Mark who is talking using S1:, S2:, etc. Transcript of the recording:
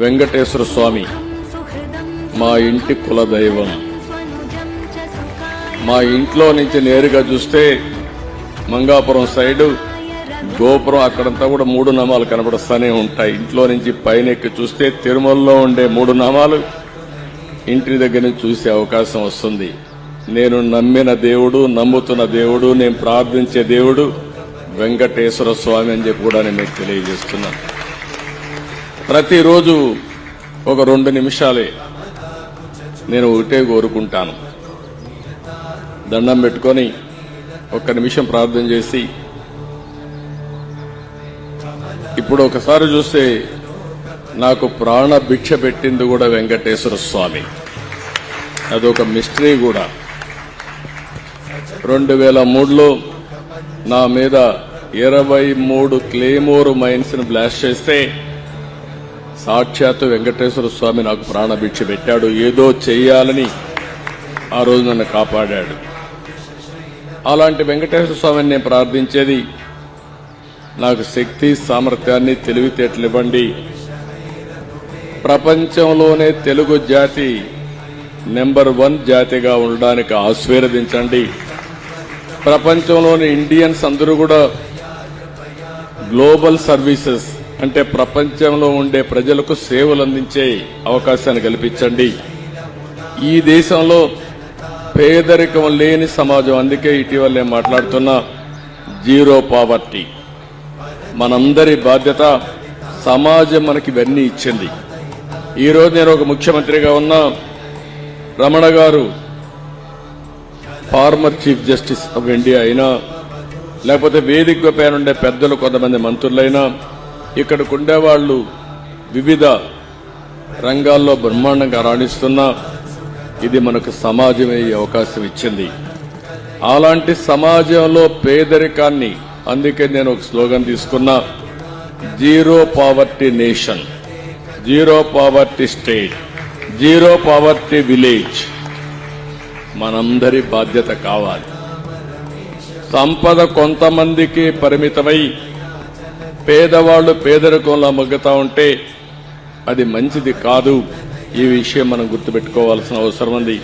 S1: వెంకటేశ్వర స్వామి మా ఇంటి కులదైవం. మా ఇంట్లో నుంచి నేరుగా చూస్తే మంగాపురం సైడు గోపురం అక్కడంతా కూడా 3 నామాలు కనబడుస్తూనే ఉంటాయి. ఇంట్లో నుంచి పైన ఎక్కి చూస్తే తిరుమలలో ఉండే 3 నామాలు ఇంటి దగ్గర నుంచి చూసే అవకాశం వస్తుంది. నేను నమ్మిన దేవుడు, నమ్ముతున్న దేవుడు, నేను ప్రార్థించే దేవుడు వెంకటేశ్వర స్వామి అని చెప్పి కూడా నేను మీకు తెలియజేస్తున్నాను. ప్రతిరోజు ఒక 2 నిమిషాలే నేను ఒకటే కోరుకుంటాను. దండం పెట్టుకొని 1 నిమిషం ప్రార్థన చేసి, ఇప్పుడు ఒకసారి చూస్తే నాకు ప్రాణ భిక్ష పెట్టింది కూడా వెంకటేశ్వర స్వామి. అదొక మిస్టరీ కూడా. 2003లో నా మీద 23 క్లేమోర్ మైన్స్ ని బ్లాస్ట్ చేస్తే సాక్షాత్తు వెంకటేశ్వర స్వామి నాకు ప్రాణభిక్ష పెట్టాడు. ఏదో చెయ్యాలని ఆ రోజు నన్ను కాపాడాడు. అలాంటి వెంకటేశ్వర స్వామిని నేను ప్రార్థించేది, నాకు శక్తి, సామర్థ్యాన్ని, తెలివితేటలు ఇవ్వండి. ప్రపంచంలోనే తెలుగు జాతి నెంబర్ 1 జాతిగా ఉండడానికి ఆశీర్వదించండి. ప్రపంచంలోని ఇండియన్స్ అందరూ కూడా గ్లోబల్ సర్వీసెస్ అంటే ప్రపంచంలో ఉండే ప్రజలకు సేవలు అందించే అవకాశాన్ని కల్పించండి. ఈ దేశంలో పేదరికం లేని సమాజం, అందుకే ఇటీవల నేను మాట్లాడుతున్నా జీరో పావర్టీ. మనందరి బాధ్యత. సమాజం మనకి ఇవన్నీ ఇచ్చింది. ఈరోజు నేను ఒక ముఖ్యమంత్రిగా ఉన్నా, రమణ గారు former chief justice of India అయినా, లేకపోతే వేదిక పైన ఉండే పెద్దలు కొంతమంది మంత్రులైనా, ఇక్కడికి ఉండేవాళ్లు వివిధ రంగాల్లో బ్రహ్మాండంగా రాణిస్తున్నా, ఇది మనకు సమాజమే ఈ అవకాశం ఇచ్చింది. అలాంటి సమాజంలో పేదరికాన్ని, అందుకే నేను ఒక స్లోగన్ తీసుకున్నా, zero poverty nation, zero poverty state, zero poverty village. మనందరి బాధ్యత కావాలి. సంపద కొంతమందికి పరిమితమై పేదవాళ్లు పేదరికంలో మగ్గుతా ఉంటే అది మంచిది కాదు. ఈ విషయం మనం గుర్తుపెట్టుకోవాల్సిన అవసరం ఉంది.